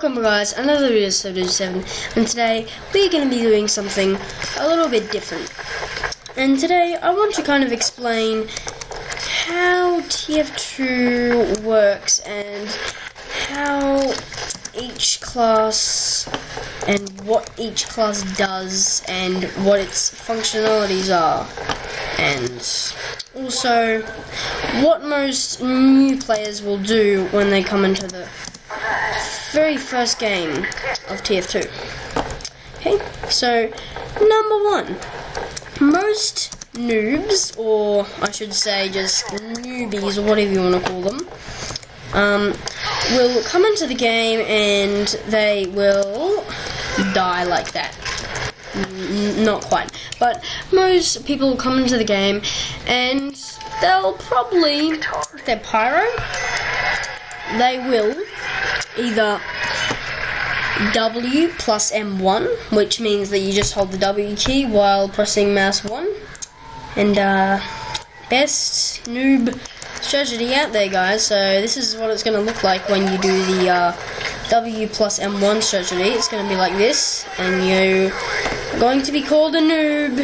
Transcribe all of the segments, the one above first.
welcome guys, another video episode 7, and today we're going to be doing something a little bit different. And today I want to kind of explain how TF2 works and how each class and what each class does and what its functionalities are, and also what most new players will do when they come into the very first game of TF2. Okay, so number 1, most noobs, or I should say just newbies, or whatever you want to call them, will come into the game and they will die like that. Not quite, but most people will come into the game and they'll probably, if they're pyro, they will either W plus M1, which means that you just hold the W key while pressing mouse 1, and best noob strategy out there, guys. So this is what it's going to look like when you do the W plus M1 strategy. It's going to be like this, and you're going to be called a noob.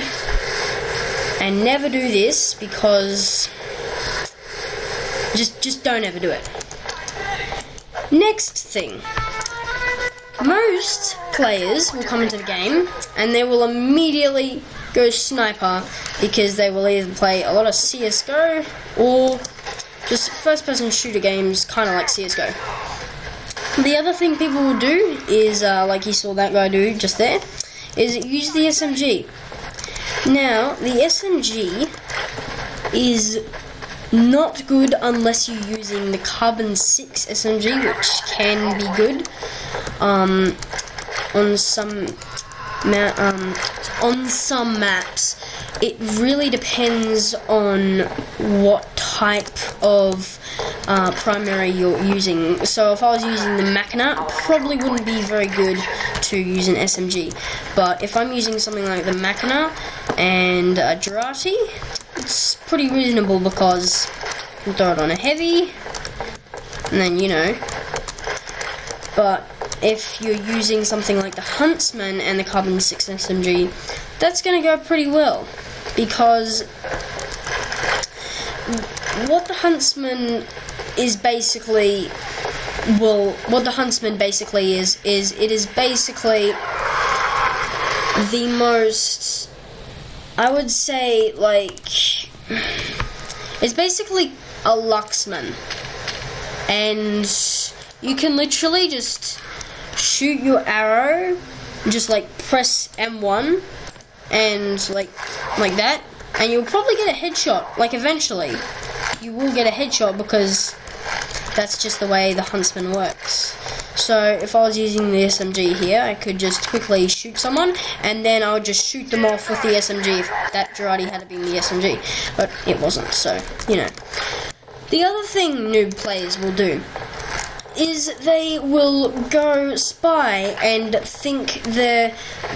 And never do this, because just don't ever do it. Next thing, most players will come into the game and they will immediately go sniper, because they will either play a lot of CSGO or just first-person shooter games, kind of like CSGO. The other thing people will do is, like you saw that guy do just there, is use the SMG. Now, the SMG is not good unless you're using the Carbon 6 SMG, which can be good on some maps. It really depends on what type of primary you're using. So if I was using the Machina, it probably wouldn't be very good to use an SMG. But if I'm using something like the Machina and a Girati, it's pretty reasonable, because you throw it on a heavy, and then, you know. But if you're using something like the Huntsman and the Carbon 6 SMG, that's going to go pretty well, because what the Huntsman is basically, what the Huntsman basically is it is basically the most, I would say, like, it's basically a Luxman, and you can literally just shoot your arrow, just like press M1 and like that, and you'll probably get a headshot. Like, eventually you will get a headshot, because that's just the way the Huntsman works. So if I was using the SMG here, I could just quickly shoot someone, and then I would just shoot them off with the SMG if that Girati had been the SMG. But it wasn't, so, you know. The other thing noob players will do is they will go spy and think they're,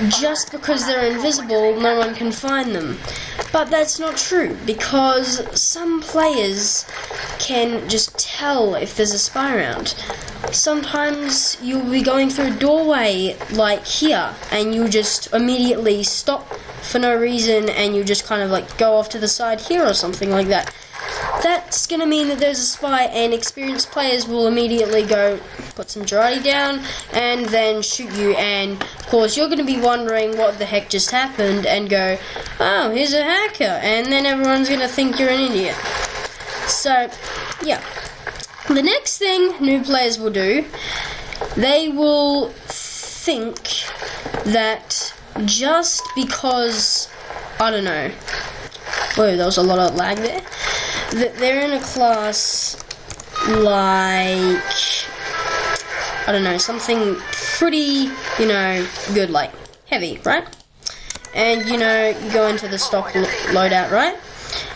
just because they're invisible, no one can find them. But that's not true, because some players can just tell if there's a spy around. Sometimes you'll be going through a doorway like here, and you'll just immediately stop for no reason, and you just kind of like go off to the side here or something like that. That's going to mean that there's a spy, and experienced players will immediately go put some Girati down and then shoot you, and of course you're going to be wondering what the heck just happened and go, oh, here's a hacker, and then everyone's going to think you're an idiot. So, yeah. The next thing new players will do, they will think that just because, I don't know, whoa, there was a lot of lag there, that they're in a class like, I don't know, something pretty, you know, good, like heavy, right? And, you know, you go into the stock loadout, right?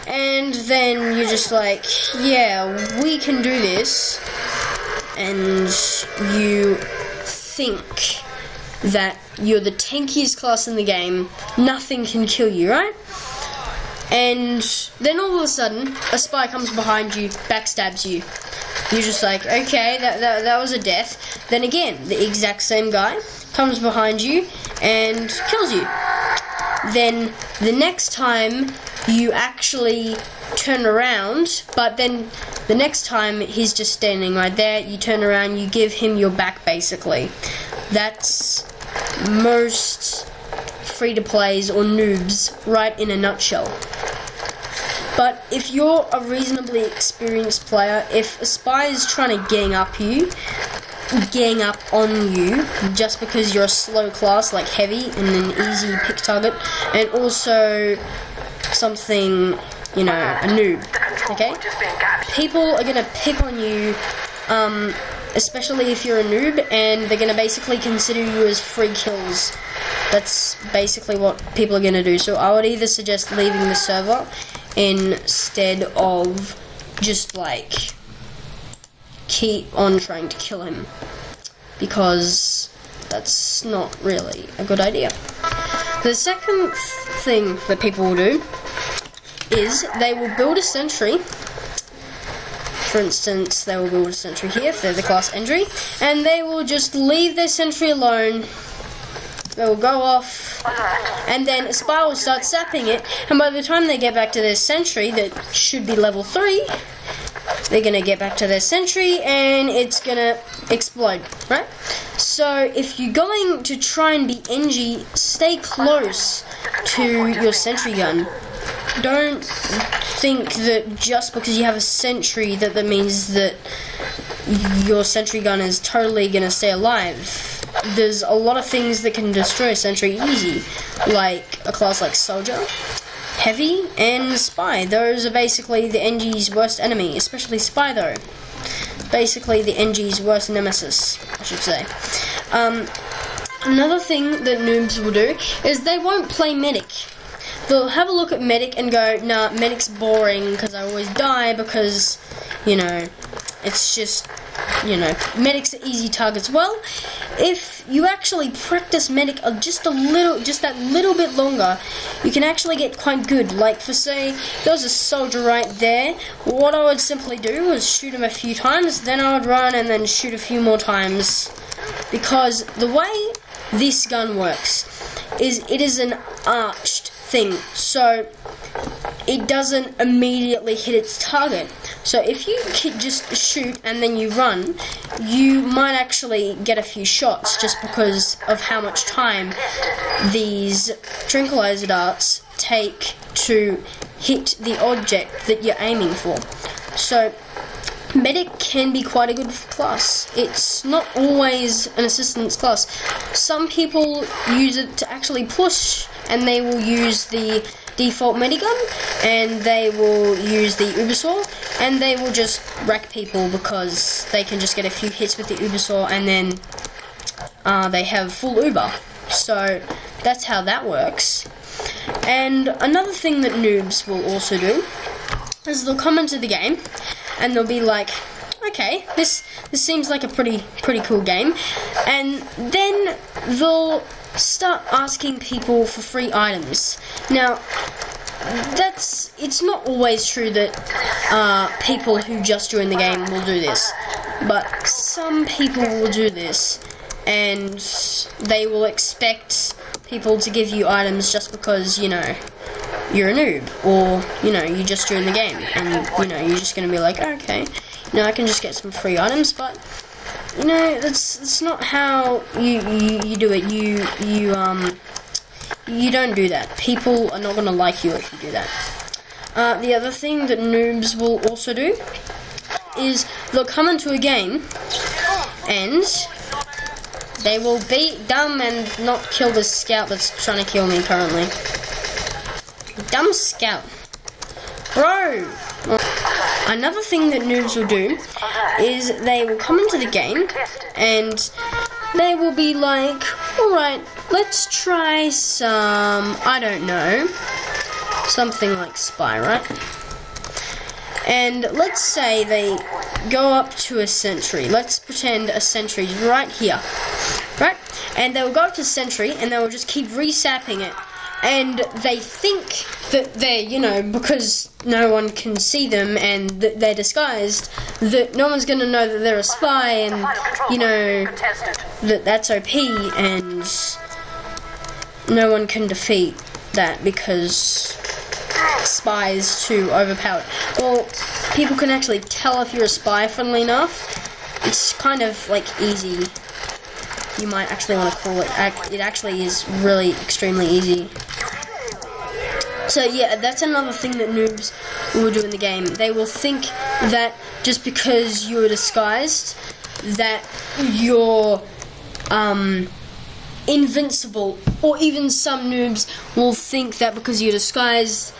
And then you're just like, yeah, we can do this, and you think that you're the tankiest class in the game, nothing can kill you, right? And then all of a sudden, a spy comes behind you, backstabs you, You're just like, okay, that was a death. Then again, the exact same guy comes behind you and kills you. Then the next time you actually turn around, but then the next time he's just standing right there, you turn around, you give him your back basically. That's most free-to-plays or noobs right in a nutshell. But if you're a reasonably experienced player, if a spy is trying to gang up on you just because you're a slow class like heavy and an easy pick target, and also something, you know, a noob, okay? People are gonna pick on you, especially if you're a noob, and they're gonna basically consider you as free kills. That's basically what people are gonna do. So I would either suggest leaving the server instead of just like keep on trying to kill him, because that's not really a good idea. The second thing that people will do is they will build a sentry. For instance, they will build a sentry here if they're the class entry, and they will just leave their sentry alone. They will go off, and then a spy will start sapping it, and by the time they get back to their sentry, that should be level 3, they're gonna get back to their sentry, and it's gonna explode, right? So, if you're going to try and be NG, stay close to your sentry gun. Don't think that just because you have a sentry that means that your sentry gun is totally gonna stay alive. There's a lot of things that can destroy a sentry easy, like a class like Soldier, Heavy, and Spy. Those are basically the NG's worst enemy, especially Spy though. Basically the NG's worst nemesis, I should say. Another thing that noobs will do is they won't play Medic. They'll have a look at Medic and go, nah, Medic's boring because I always die because, you know, it's just, you know, Medic's an easy target as well. If you actually practice Medic just that little bit longer, you can actually get quite good. Like, for say, there's a soldier right there, what I would simply do is shoot him a few times, then I would run and then shoot a few more times. Because the way this gun works is it is an arched thing, so it doesn't immediately hit its target. So if you just shoot and then you run, you might actually get a few shots just because of how much time these tranquilizer darts take to hit the object that you're aiming for. So Medic can be quite a good class. It's not always an assistance class. Some people use it to actually push, and they will use the default medigun, and they will use the Ubersaw, and they will just wreck people because they can just get a few hits with the Ubersaw, and then they have full Uber. So that's how that works. And another thing that noobs will also do is they'll come into the game and they'll be like, okay, this seems like a pretty cool game, and then they'll start asking people for free items. Now, it's not always true that people who just join the game will do this, but some people will do this, and they will expect people to give you items just because, you know, you're a noob, or, you know, you just joined the game, and, you know, you're just gonna be like, okay, you know, I can just get some free items, but, you know, that's not how you do it. You don't do that. People are not gonna like you if you do that. The other thing that noobs will also do is they'll come into a game and they will be dumb and not kill the scout that's trying to kill me currently. Dumb scout. Bro! Another thing that noobs will do is they will come into the game and they will be like, alright, let's try some, I don't know, something like Spy, right? And let's say they go up to a sentry. Let's pretend a sentry's right here, right? And they'll go up to sentry and they'll just keep resapping it and they think that they're, you know, because no one can see them and that they're disguised, that no one's gonna know that they're a spy, and, you know, that that's OP, and no one can defeat that because spy is too overpowered. Well, people can actually tell if you're a spy, funnily enough. It's kind of like easy. You might actually want to call it. It actually is really extremely easy. So yeah, that's another thing that noobs will do in the game. They will think that just because you're disguised, that you're invincible, or even some noobs will think that because you're disguised,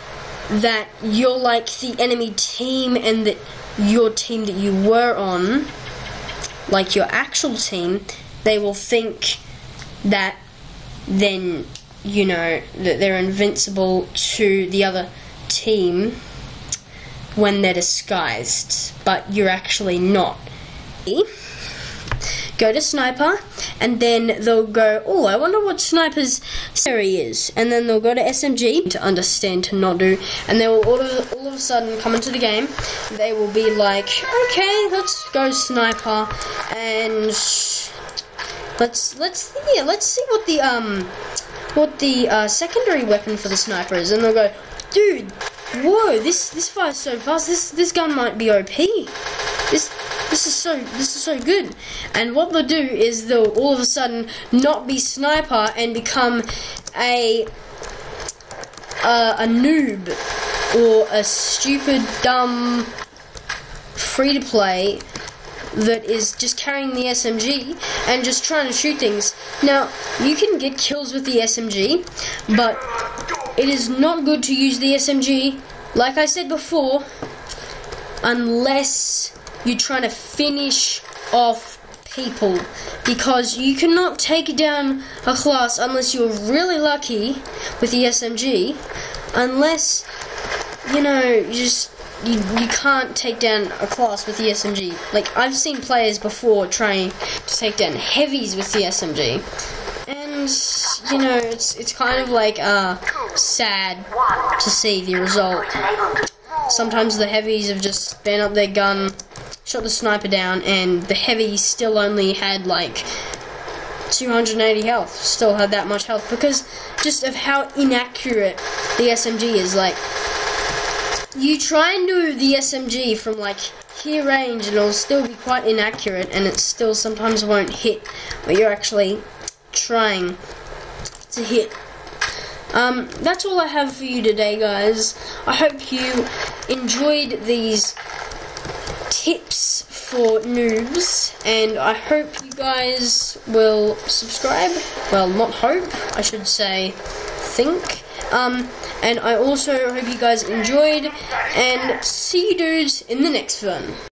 that you're like the enemy team, and that your team that you were on, like your actual team, they will think that then, you know, that they're invincible to the other team when they're disguised, but you're actually not. Go to sniper, and then they'll go, oh, I wonder what sniper's theory is, and then they'll go to SMG to understand, to not do, and they will all of a sudden come into the game. They will be like, okay, let's go sniper, and let's see what the secondary weapon for the sniper is, and they'll go, dude, whoa, this fires so fast. This gun might be OP. This is so good. And what they'll do is they'll all of a sudden not be sniper and become a noob, or a stupid, dumb, free-to-play that is just carrying the SMG and just trying to shoot things. Now, you can get kills with the SMG, but it is not good to use the SMG, like I said before, unless you're trying to finish off people, because you cannot take down a class unless you're really lucky with the SMG, unless, you know, you can't take down a class with the SMG. Like, I've seen players before trying to take down heavies with the SMG, and, you know, it's kind of like sad to see the result. Sometimes the heavies have just spun up their gun, shot the sniper down, and the heavy still only had like 280 health, still had that much health, because just of how inaccurate the SMG is. Like, you try and do the SMG from like here range and it'll still be quite inaccurate, and it still sometimes won't hit what you're actually trying to hit. That's all I have for you today, guys. I hope you enjoyed these tips for noobs, and I hope you guys will subscribe. Well, not hope, I should say think. And I also hope you guys enjoyed, and see you dudes in the next one.